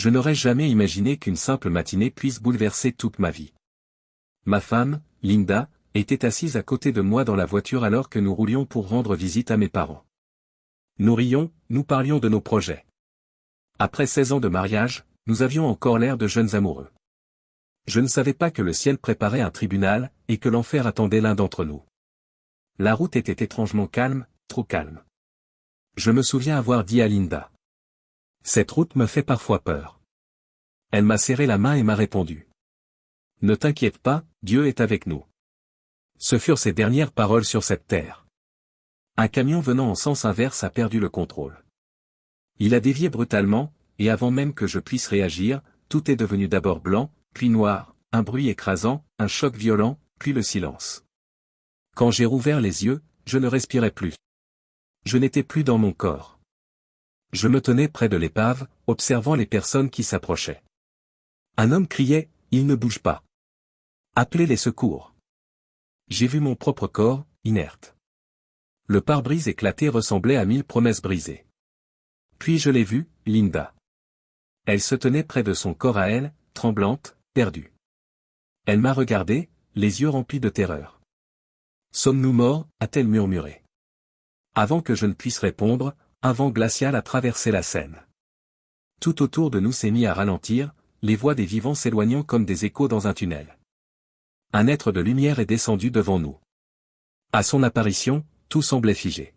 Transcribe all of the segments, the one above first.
Je n'aurais jamais imaginé qu'une simple matinée puisse bouleverser toute ma vie. Ma femme, Linda, était assise à côté de moi dans la voiture alors que nous roulions pour rendre visite à mes parents. Nous rions, nous parlions de nos projets. Après 16 ans de mariage, nous avions encore l'air de jeunes amoureux. Je ne savais pas que le ciel préparait un tribunal, et que l'enfer attendait l'un d'entre nous. La route était étrangement calme, trop calme. Je me souviens avoir dit à Linda. Cette route me fait parfois peur. Elle m'a serré la main et m'a répondu. Ne t'inquiète pas, Dieu est avec nous. Ce furent ses dernières paroles sur cette terre. Un camion venant en sens inverse a perdu le contrôle. Il a dévié brutalement, et avant même que je puisse réagir, tout est devenu d'abord blanc, puis noir, un bruit écrasant, un choc violent, puis le silence. Quand j'ai rouvert les yeux, je ne respirais plus. Je n'étais plus dans mon corps. Je me tenais près de l'épave, observant les personnes qui s'approchaient. Un homme criait, « Il ne bouge pas. Appelez les secours. » J'ai vu mon propre corps, inerte. Le pare-brise éclaté ressemblait à 1000 promesses brisées. Puis je l'ai vue, Linda. Elle se tenait près de son corps à elle, tremblante, perdue. Elle m'a regardé, les yeux remplis de terreur. « Sommes-nous morts ?» a-t-elle murmuré. Avant que je ne puisse répondre, un vent glacial a traversé la scène. Tout autour de nous s'est mis à ralentir, les voix des vivants s'éloignant comme des échos dans un tunnel. Un être de lumière est descendu devant nous. À son apparition, tout semblait figé.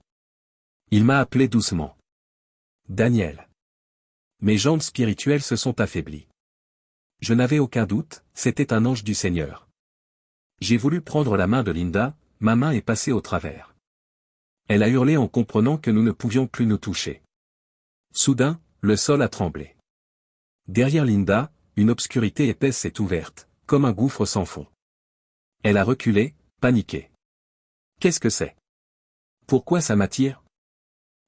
Il m'a appelé doucement. Daniel. Mes jambes spirituelles se sont affaiblies. Je n'avais aucun doute, c'était un ange du Seigneur. J'ai voulu prendre la main de Linda, ma main est passée au travers. Elle a hurlé en comprenant que nous ne pouvions plus nous toucher. Soudain, le sol a tremblé. Derrière Linda, une obscurité épaisse s'est ouverte, comme un gouffre sans fond. Elle a reculé, paniquée. Qu'est-ce que c'est? Pourquoi ça m'attire?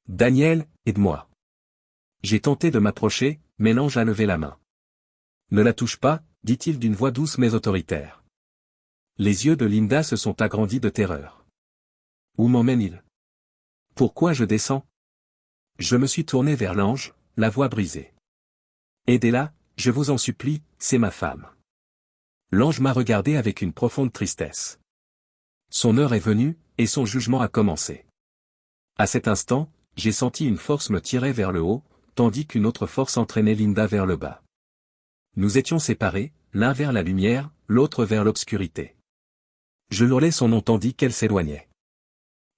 Daniel, aide-moi. J'ai tenté de m'approcher, mais l'ange a levé la main. Ne la touche pas, dit-il d'une voix douce mais autoritaire. Les yeux de Linda se sont agrandis de terreur. Où m'emmène-t-il? Pourquoi je descends? Je me suis tourné vers l'ange, la voix brisée. Aidez-la, je vous en supplie, c'est ma femme. L'ange m'a regardé avec une profonde tristesse. Son heure est venue, et son jugement a commencé. À cet instant, j'ai senti une force me tirer vers le haut, tandis qu'une autre force entraînait Linda vers le bas. Nous étions séparés, l'un vers la lumière, l'autre vers l'obscurité. Je hurlais son nom tandis qu'elle s'éloignait.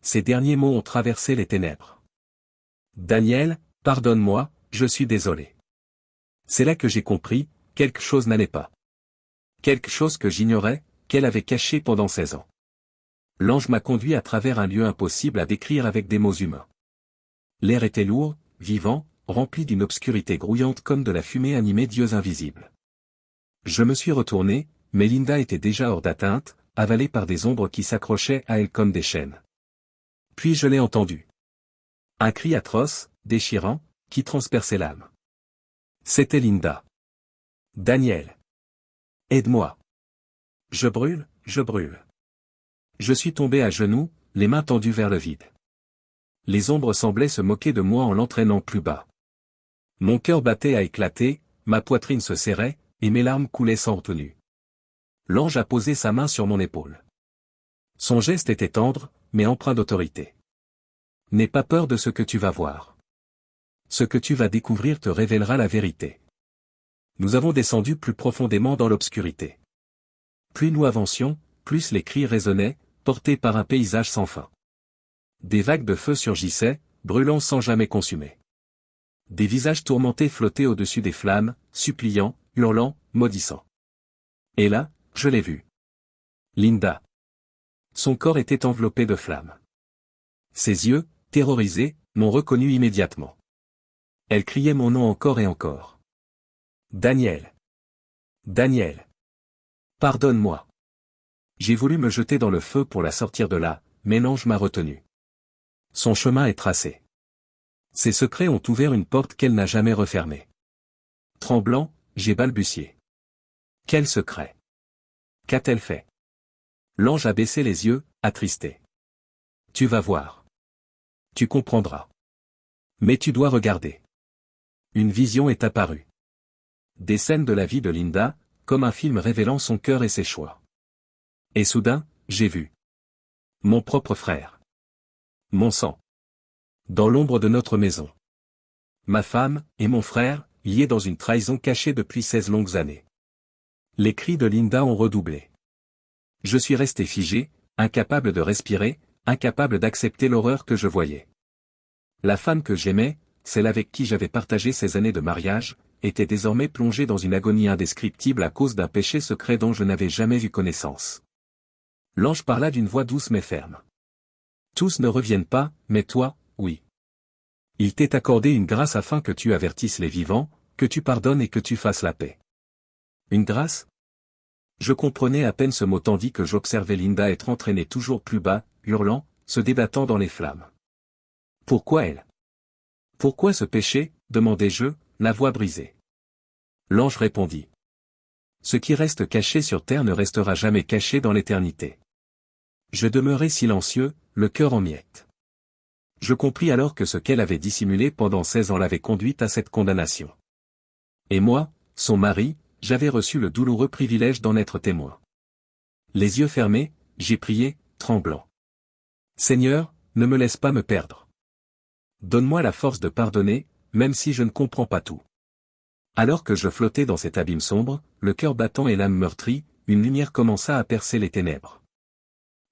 Ces derniers mots ont traversé les ténèbres. Daniel, pardonne-moi, je suis désolé. C'est là que j'ai compris, quelque chose n'allait pas. Quelque chose que j'ignorais, qu'elle avait caché pendant 16 ans. L'ange m'a conduit à travers un lieu impossible à décrire avec des mots humains. L'air était lourd, vivant, rempli d'une obscurité grouillante comme de la fumée animée d'yeux invisibles. Je me suis retourné, mais Linda était déjà hors d'atteinte, avalée par des ombres qui s'accrochaient à elle comme des chaînes. Puis je l'ai entendu. Un cri atroce, déchirant, qui transperçait l'âme. C'était Linda. Daniel. Aide-moi. Je brûle, je brûle. Je suis tombé à genoux, les mains tendues vers le vide. Les ombres semblaient se moquer de moi en l'entraînant plus bas. Mon cœur battait à éclater, ma poitrine se serrait, et mes larmes coulaient sans retenue. L'ange a posé sa main sur mon épaule. Son geste était tendre, mais empreint d'autorité. N'aie pas peur de ce que tu vas voir. Ce que tu vas découvrir te révélera la vérité. Nous avons descendu plus profondément dans l'obscurité. Plus nous avancions, plus les cris résonnaient, portés par un paysage sans fin. Des vagues de feu surgissaient, brûlant sans jamais consumer. Des visages tourmentés flottaient au-dessus des flammes, suppliant, hurlant, maudissant. Et là, je l'ai vue. Linda. Son corps était enveloppé de flammes. Ses yeux, terrorisés, m'ont reconnu immédiatement. Elle criait mon nom encore et encore. Daniel. Daniel. Pardonne-moi. J'ai voulu me jeter dans le feu pour la sortir de là, mais l'ange m'a retenu. Son chemin est tracé. Ses secrets ont ouvert une porte qu'elle n'a jamais refermée. Tremblant, j'ai balbutié. Quel secret? Qu'a-t-elle fait? L'ange a baissé les yeux, attristé. Tu vas voir. Tu comprendras. Mais tu dois regarder. Une vision est apparue. Des scènes de la vie de Linda, comme un film révélant son cœur et ses choix. Et soudain, j'ai vu mon propre frère. Mon sang. Dans l'ombre de notre maison. Ma femme, et mon frère, liés dans une trahison cachée depuis 16 longues années. Les cris de Linda ont redoublé. Je suis resté figé, incapable de respirer, incapable d'accepter l'horreur que je voyais. La femme que j'aimais, celle avec qui j'avais partagé ces années de mariage, était désormais plongée dans une agonie indescriptible à cause d'un péché secret dont je n'avais jamais eu connaissance. L'ange parla d'une voix douce mais ferme. Tous ne reviennent pas, mais toi, oui. Il t'est accordé une grâce afin que tu avertisses les vivants, que tu pardonnes et que tu fasses la paix. Une grâce? Je comprenais à peine ce mot tandis que j'observais Linda être entraînée toujours plus bas, hurlant, se débattant dans les flammes. Pourquoi elle? Pourquoi ce péché, demandai-je, la voix brisée. L'ange répondit. Ce qui reste caché sur terre ne restera jamais caché dans l'éternité. Je demeurai silencieux, le cœur en miettes. Je compris alors que ce qu'elle avait dissimulé pendant 16 ans l'avait conduite à cette condamnation. Et moi, son mari, j'avais reçu le douloureux privilège d'en être témoin. Les yeux fermés, j'ai prié, tremblant. Seigneur, ne me laisse pas me perdre. Donne-moi la force de pardonner, même si je ne comprends pas tout. Alors que je flottais dans cet abîme sombre, le cœur battant et l'âme meurtrie, une lumière commença à percer les ténèbres.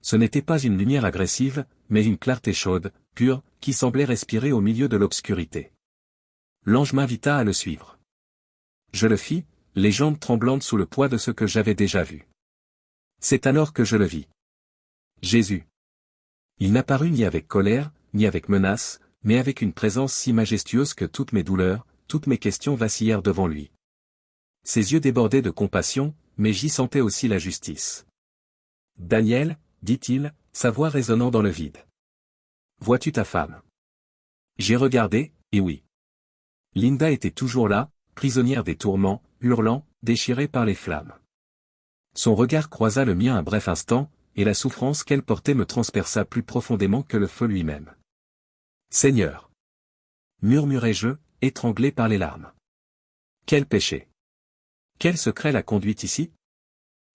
Ce n'était pas une lumière agressive, mais une clarté chaude, pure, qui semblait respirer au milieu de l'obscurité. L'ange m'invita à le suivre. Je le fis, les jambes tremblantes sous le poids de ce que j'avais déjà vu. C'est alors que je le vis. Jésus. Il n'apparut ni avec colère, ni avec menace, mais avec une présence si majestueuse que toutes mes douleurs, toutes mes questions vacillèrent devant lui. Ses yeux débordaient de compassion, mais j'y sentais aussi la justice. Daniel, dit-il, sa voix résonnant dans le vide. Vois-tu ta femme? J'ai regardé, et oui. Linda était toujours là, prisonnière des tourments, hurlant, déchirée par les flammes. Son regard croisa le mien un bref instant, et la souffrance qu'elle portait me transperça plus profondément que le feu lui-même. Seigneur! Murmurai-je, étranglé par les larmes. Quel péché! Quel secret l'a conduite ici?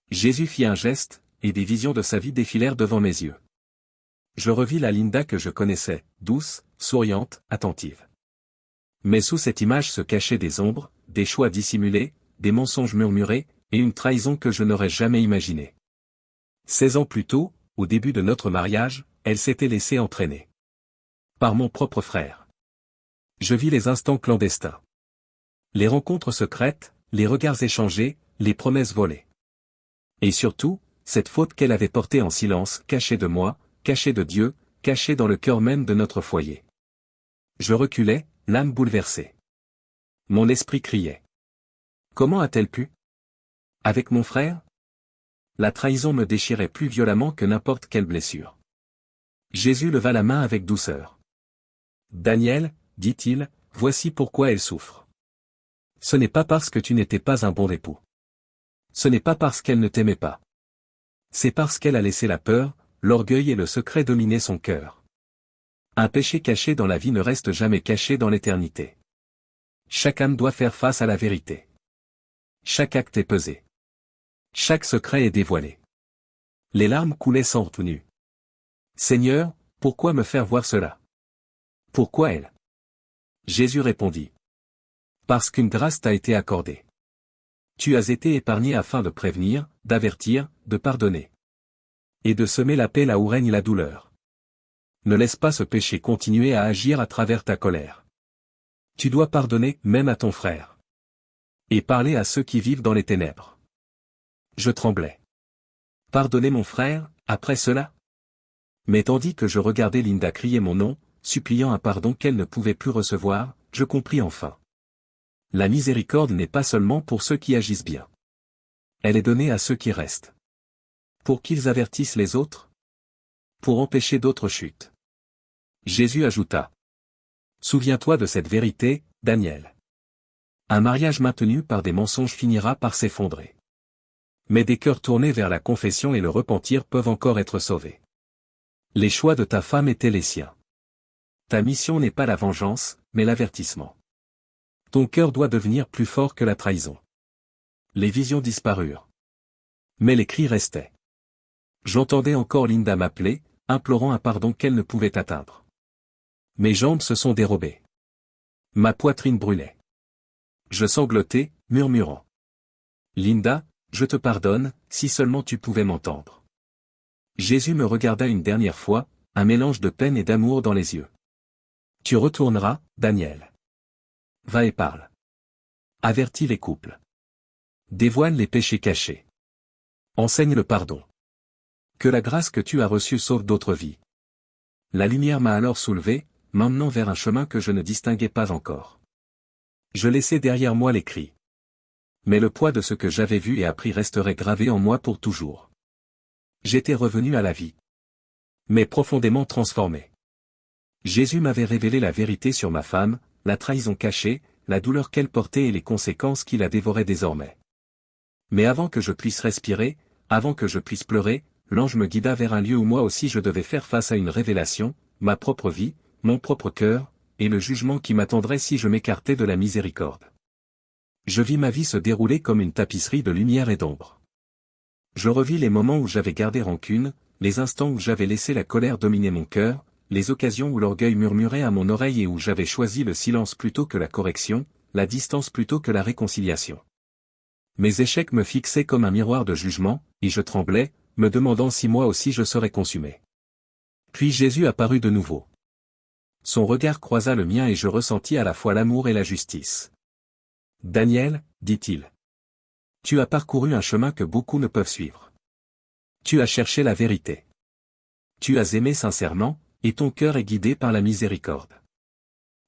Jésus fit un geste, et des visions de sa vie défilèrent devant mes yeux. Je revis la Linda que je connaissais, douce, souriante, attentive. Mais sous cette image se cachaient des ombres, des choix dissimulés, des mensonges murmurés, et une trahison que je n'aurais jamais imaginée. 16 ans plus tôt, au début de notre mariage, elle s'était laissée entraîner. Par mon propre frère. Je vis les instants clandestins. Les rencontres secrètes, les regards échangés, les promesses volées. Et surtout, cette faute qu'elle avait portée en silence, cachée de moi, cachée de Dieu, cachée dans le cœur même de notre foyer. Je reculais, l'âme bouleversée. Mon esprit criait. Comment a-t-elle pu? Avec mon frère? La trahison me déchirait plus violemment que n'importe quelle blessure. Jésus leva la main avec douceur. Daniel, dit-il, voici pourquoi elle souffre. Ce n'est pas parce que tu n'étais pas un bon époux. Ce n'est pas parce qu'elle ne t'aimait pas. C'est parce qu'elle a laissé la peur, l'orgueil et le secret dominer son cœur. Un péché caché dans la vie ne reste jamais caché dans l'éternité. Chaque âme doit faire face à la vérité. Chaque acte est pesé. Chaque secret est dévoilé. Les larmes coulaient sans retenue. Seigneur, pourquoi me faire voir cela? Pourquoi elle? Jésus répondit. Parce qu'une grâce t'a été accordée. Tu as été épargné afin de prévenir, d'avertir, de pardonner. Et de semer la paix là où règne la douleur. Ne laisse pas ce péché continuer à agir à travers ta colère. Tu dois pardonner même à ton frère. Et parler à ceux qui vivent dans les ténèbres. Je tremblais. Pardonner mon frère, après cela? Mais tandis que je regardais Linda crier mon nom, suppliant un pardon qu'elle ne pouvait plus recevoir, je compris enfin. La miséricorde n'est pas seulement pour ceux qui agissent bien. Elle est donnée à ceux qui restent. Pour qu'ils avertissent les autres? Pour empêcher d'autres chutes. Jésus ajouta. Souviens-toi de cette vérité, Daniel. Un mariage maintenu par des mensonges finira par s'effondrer. Mais des cœurs tournés vers la confession et le repentir peuvent encore être sauvés. Les choix de ta femme étaient les siens. Ta mission n'est pas la vengeance, mais l'avertissement. Ton cœur doit devenir plus fort que la trahison. Les visions disparurent. Mais les cris restaient. J'entendais encore Linda m'appeler, implorant un pardon qu'elle ne pouvait atteindre. Mes jambes se sont dérobées. Ma poitrine brûlait. Je sanglotais, murmurant. Linda, je te pardonne, si seulement tu pouvais m'entendre. Jésus me regarda une dernière fois, un mélange de peine et d'amour dans les yeux. Tu retourneras, Daniel. Va et parle. Avertis les couples. Dévoile les péchés cachés. Enseigne le pardon. Que la grâce que tu as reçue sauve d'autres vies. La lumière m'a alors soulevé, m'emmenant vers un chemin que je ne distinguais pas encore. Je laissai derrière moi les cris. Mais le poids de ce que j'avais vu et appris resterait gravé en moi pour toujours. J'étais revenu à la vie. Mais profondément transformé. Jésus m'avait révélé la vérité sur ma femme, la trahison cachée, la douleur qu'elle portait et les conséquences qui la dévoraient désormais. Mais avant que je puisse respirer, avant que je puisse pleurer, l'ange me guida vers un lieu où moi aussi je devais faire face à une révélation, ma propre vie, mon propre cœur, et le jugement qui m'attendrait si je m'écartais de la miséricorde. Je vis ma vie se dérouler comme une tapisserie de lumière et d'ombre. Je revis les moments où j'avais gardé rancune, les instants où j'avais laissé la colère dominer mon cœur, les occasions où l'orgueil murmurait à mon oreille et où j'avais choisi le silence plutôt que la correction, la distance plutôt que la réconciliation. Mes échecs me fixaient comme un miroir de jugement, et je tremblais, me demandant si moi aussi je serais consumé. Puis Jésus apparut de nouveau. Son regard croisa le mien et je ressentis à la fois l'amour et la justice. « Daniel, dit-il. Tu as parcouru un chemin que beaucoup ne peuvent suivre. Tu as cherché la vérité. Tu as aimé sincèrement, et ton cœur est guidé par la miséricorde.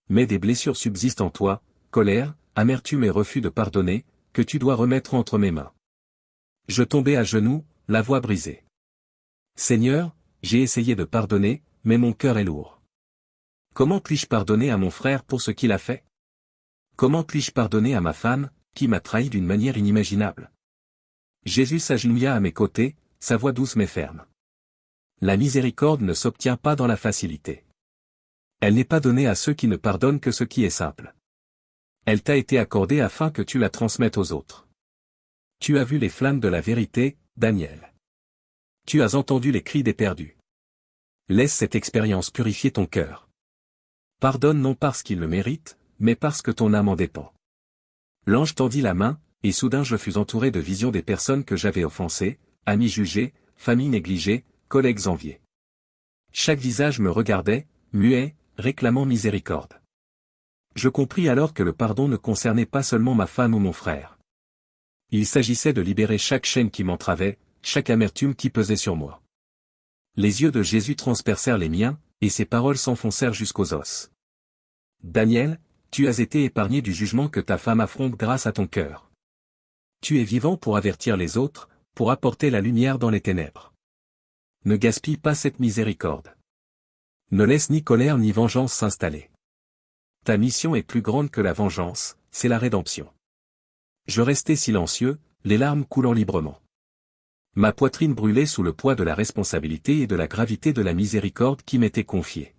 Mais des blessures subsistent en toi, colère, amertume et refus de pardonner, que tu dois remettre entre mes mains. Je tombai à genoux, la voix brisée. Seigneur, j'ai essayé de pardonner, mais mon cœur est lourd. Comment puis-je pardonner à mon frère pour ce qu'il a fait? Comment puis-je pardonner à ma femme, qui m'a trahi d'une manière inimaginable? Jésus s'agenouilla à mes côtés, sa voix douce mais ferme. La miséricorde ne s'obtient pas dans la facilité. Elle n'est pas donnée à ceux qui ne pardonnent que ce qui est simple. Elle t'a été accordée afin que tu la transmettes aux autres. Tu as vu les flammes de la vérité, Daniel. Tu as entendu les cris des perdus. Laisse cette expérience purifier ton cœur. Pardonne non parce qu'il le mérite, mais parce que ton âme en dépend. L'ange tendit la main, et soudain je fus entouré de visions des personnes que j'avais offensées, amis jugés, familles négligées, collègues enviés. Chaque visage me regardait, muet, réclamant miséricorde. Je compris alors que le pardon ne concernait pas seulement ma femme ou mon frère. Il s'agissait de libérer chaque chaîne qui m'entravait, chaque amertume qui pesait sur moi. Les yeux de Jésus transpercèrent les miens, et ses paroles s'enfoncèrent jusqu'aux os. Daniel, tu as été épargné du jugement que ta femme affronte grâce à ton cœur. Tu es vivant pour avertir les autres, pour apporter la lumière dans les ténèbres. Ne gaspille pas cette miséricorde. Ne laisse ni colère ni vengeance s'installer. Ta mission est plus grande que la vengeance, c'est la rédemption. Je restai silencieux, les larmes coulant librement. Ma poitrine brûlait sous le poids de la responsabilité et de la gravité de la miséricorde qui m'était confiée.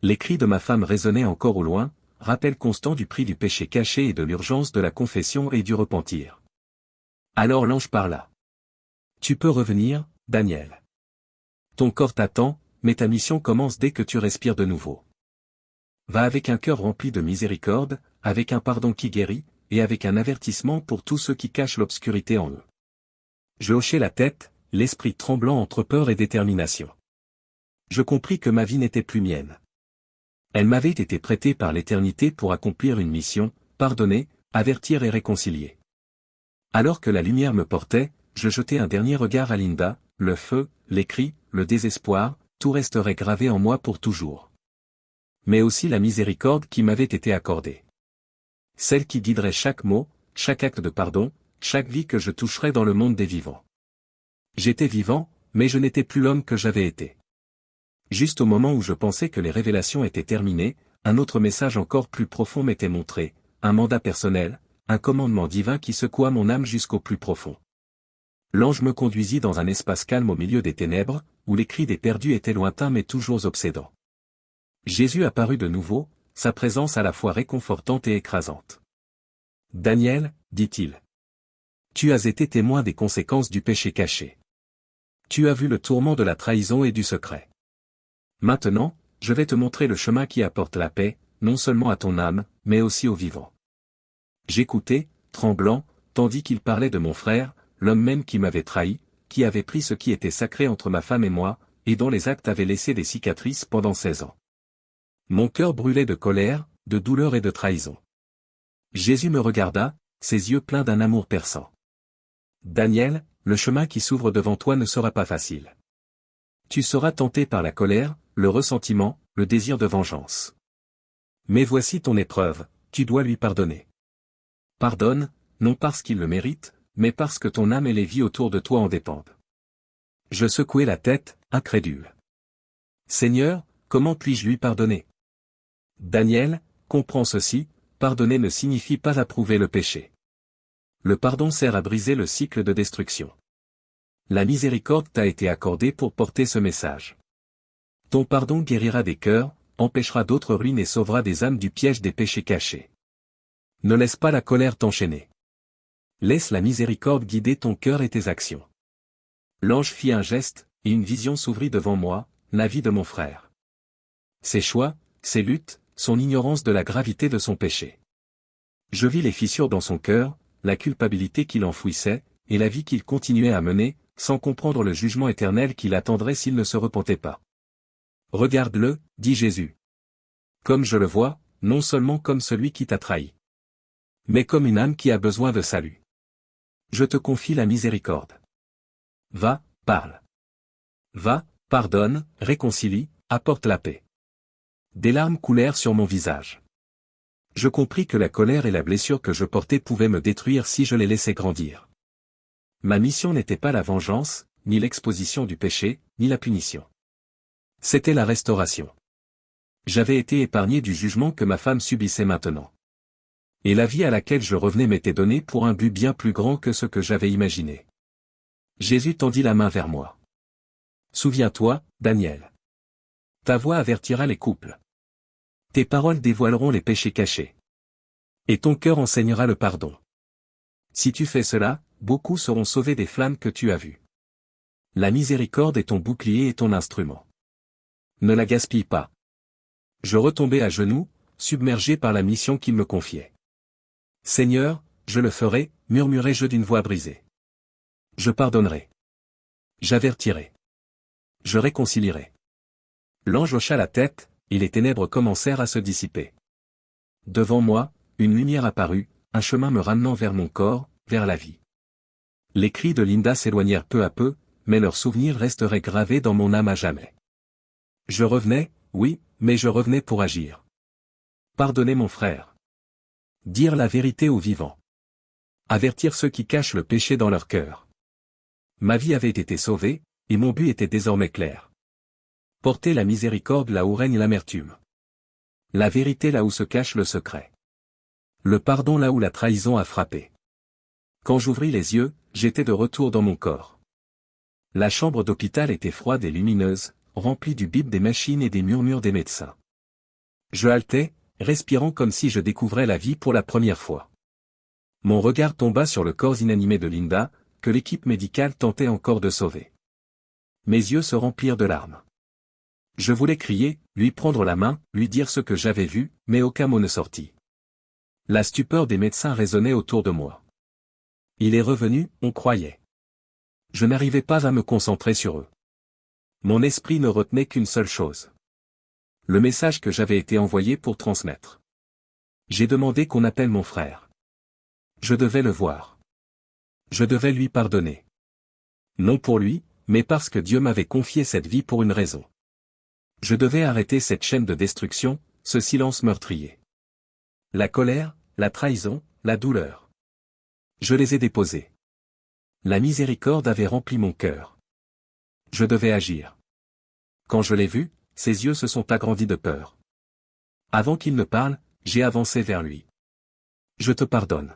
Les cris de ma femme résonnaient encore au loin, rappel constant du prix du péché caché et de l'urgence de la confession et du repentir. Alors l'ange parla. Tu peux revenir, Daniel. Ton corps t'attend, mais ta mission commence dès que tu respires de nouveau. Va avec un cœur rempli de miséricorde, avec un pardon qui guérit, et avec un avertissement pour tous ceux qui cachent l'obscurité en eux. Je hochai la tête, l'esprit tremblant entre peur et détermination. Je compris que ma vie n'était plus mienne. Elle m'avait été prêtée par l'éternité pour accomplir une mission, pardonner, avertir et réconcilier. Alors que la lumière me portait, je jetai un dernier regard à Linda, le feu, les cris, le désespoir, tout resterait gravé en moi pour toujours. Mais aussi la miséricorde qui m'avait été accordée. Celle qui guiderait chaque mot, chaque acte de pardon, chaque vie que je toucherais dans le monde des vivants. J'étais vivant, mais je n'étais plus l'homme que j'avais été. Juste au moment où je pensais que les révélations étaient terminées, un autre message encore plus profond m'était montré, un mandat personnel, un commandement divin qui secoua mon âme jusqu'au plus profond. L'ange me conduisit dans un espace calme au milieu des ténèbres, où les cris des perdus étaient lointains mais toujours obsédants. Jésus apparut de nouveau, sa présence à la fois réconfortante et écrasante. Daniel, dit-il. Tu as été témoin des conséquences du péché caché. Tu as vu le tourment de la trahison et du secret. Maintenant, je vais te montrer le chemin qui apporte la paix, non seulement à ton âme, mais aussi aux vivants. J'écoutais, tremblant, tandis qu'il parlait de mon frère, l'homme même qui m'avait trahi, qui avait pris ce qui était sacré entre ma femme et moi, et dont les actes avaient laissé des cicatrices pendant 16 ans. Mon cœur brûlait de colère, de douleur et de trahison. Jésus me regarda, ses yeux pleins d'un amour perçant. Daniel, le chemin qui s'ouvre devant toi ne sera pas facile. Tu seras tenté par la colère, le ressentiment, le désir de vengeance. Mais voici ton épreuve, tu dois lui pardonner. Pardonne, non parce qu'il le mérite, mais parce que ton âme et les vies autour de toi en dépendent. Je secouai la tête, incrédule. Seigneur, comment puis-je lui pardonner? Daniel, comprends ceci, pardonner ne signifie pas approuver le péché. Le pardon sert à briser le cycle de destruction. La miséricorde t'a été accordée pour porter ce message. Ton pardon guérira des cœurs, empêchera d'autres ruines et sauvera des âmes du piège des péchés cachés. Ne laisse pas la colère t'enchaîner. Laisse la miséricorde guider ton cœur et tes actions. L'ange fit un geste, et une vision s'ouvrit devant moi, la vie de mon frère. Ses choix, ses luttes, son ignorance de la gravité de son péché. Je vis les fissures dans son cœur, la culpabilité qu'il enfouissait, et la vie qu'il continuait à mener, sans comprendre le jugement éternel qui l'attendrait s'il ne se repentait pas. Regarde-le, dit Jésus. Comme je le vois, non seulement comme celui qui t'a trahi, mais comme une âme qui a besoin de salut. Je te confie la miséricorde. Va, parle. Va, pardonne, réconcilie, apporte la paix. Des larmes coulèrent sur mon visage. Je compris que la colère et la blessure que je portais pouvaient me détruire si je les laissais grandir. Ma mission n'était pas la vengeance, ni l'exposition du péché, ni la punition. C'était la restauration. J'avais été épargné du jugement que ma femme subissait maintenant. Et la vie à laquelle je revenais m'était donnée pour un but bien plus grand que ce que j'avais imaginé. Jésus tendit la main vers moi. Souviens-toi, Daniel. Ta voix avertira les couples. Tes paroles dévoileront les péchés cachés. Et ton cœur enseignera le pardon. Si tu fais cela, beaucoup seront sauvés des flammes que tu as vues. La miséricorde est ton bouclier et ton instrument. Ne la gaspille pas. Je retombai à genoux, submergé par la mission qu'il me confiait. Seigneur, je le ferai, murmurai-je d'une voix brisée. Je pardonnerai. J'avertirai. Je réconcilierai. L'ange hocha la tête, et les ténèbres commencèrent à se dissiper. Devant moi, une lumière apparut, un chemin me ramenant vers mon corps, vers la vie. Les cris de Linda s'éloignèrent peu à peu, mais leurs souvenirs resteraient gravés dans mon âme à jamais. Je revenais, oui, mais je revenais pour agir. Pardonner mon frère. Dire la vérité aux vivants. Avertir ceux qui cachent le péché dans leur cœur. Ma vie avait été sauvée, et mon but était désormais clair. Porter la miséricorde là où règne l'amertume. La vérité là où se cache le secret. Le pardon là où la trahison a frappé. Quand j'ouvris les yeux, j'étais de retour dans mon corps. La chambre d'hôpital était froide et lumineuse, remplie du bip des machines et des murmures des médecins. Je haletais, respirant comme si je découvrais la vie pour la première fois. Mon regard tomba sur le corps inanimé de Linda, que l'équipe médicale tentait encore de sauver. Mes yeux se remplirent de larmes. Je voulais crier, lui prendre la main, lui dire ce que j'avais vu, mais aucun mot ne sortit. La stupeur des médecins résonnait autour de moi. Il est revenu, on croyait. Je n'arrivais pas à me concentrer sur eux. Mon esprit ne retenait qu'une seule chose. Le message que j'avais été envoyé pour transmettre. J'ai demandé qu'on appelle mon frère. Je devais le voir. Je devais lui pardonner. Non pour lui, mais parce que Dieu m'avait confié cette vie pour une raison. Je devais arrêter cette chaîne de destruction, ce silence meurtrier. La colère, la trahison, la douleur. Je les ai déposés. La miséricorde avait rempli mon cœur. Je devais agir. Quand je l'ai vu, ses yeux se sont agrandis de peur. Avant qu'il ne parle, j'ai avancé vers lui. Je te pardonne.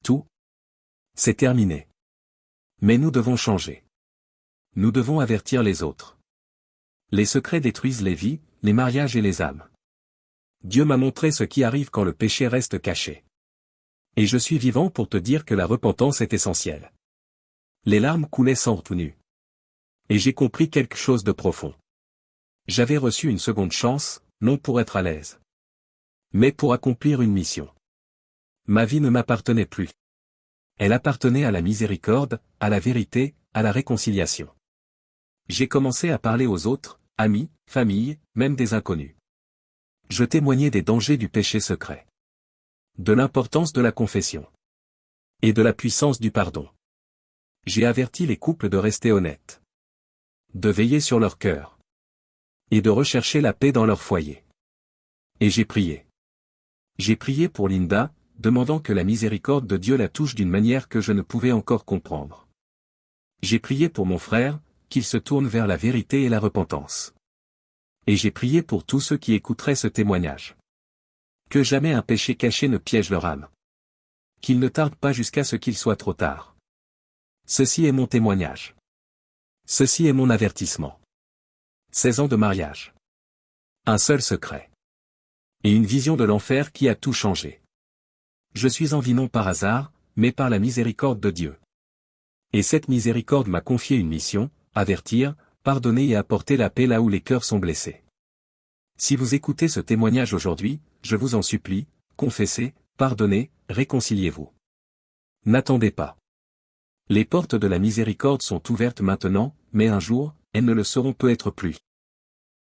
Tout. C'est terminé. Mais nous devons changer. Nous devons avertir les autres. Les secrets détruisent les vies, les mariages et les âmes. Dieu m'a montré ce qui arrive quand le péché reste caché. Et je suis vivant pour te dire que la repentance est essentielle. Les larmes coulaient sans retenue. Et j'ai compris quelque chose de profond. J'avais reçu une seconde chance, non pour être à l'aise, mais pour accomplir une mission. Ma vie ne m'appartenait plus. Elle appartenait à la miséricorde, à la vérité, à la réconciliation. J'ai commencé à parler aux autres, amis, famille, même des inconnus. Je témoignais des dangers du péché secret, de l'importance de la confession et de la puissance du pardon. J'ai averti les couples de rester honnêtes, de veiller sur leur cœur et de rechercher la paix dans leur foyer. Et j'ai prié. J'ai prié pour Linda, demandant que la miséricorde de Dieu la touche d'une manière que je ne pouvais encore comprendre. J'ai prié pour mon frère, qu'il se tourne vers la vérité et la repentance. Et j'ai prié pour tous ceux qui écouteraient ce témoignage. Que jamais un péché caché ne piège leur âme. Qu'il ne tarde pas jusqu'à ce qu'il soit trop tard. Ceci est mon témoignage. Ceci est mon avertissement. 16 ans de mariage. Un seul secret. Et une vision de l'enfer qui a tout changé. Je suis en vie non par hasard, mais par la miséricorde de Dieu. Et cette miséricorde m'a confié une mission, avertir, pardonner et apporter la paix là où les cœurs sont blessés. Si vous écoutez ce témoignage aujourd'hui, je vous en supplie, confessez, pardonnez, réconciliez-vous. N'attendez pas. Les portes de la miséricorde sont ouvertes maintenant, mais un jour, elles ne le seront peut-être plus.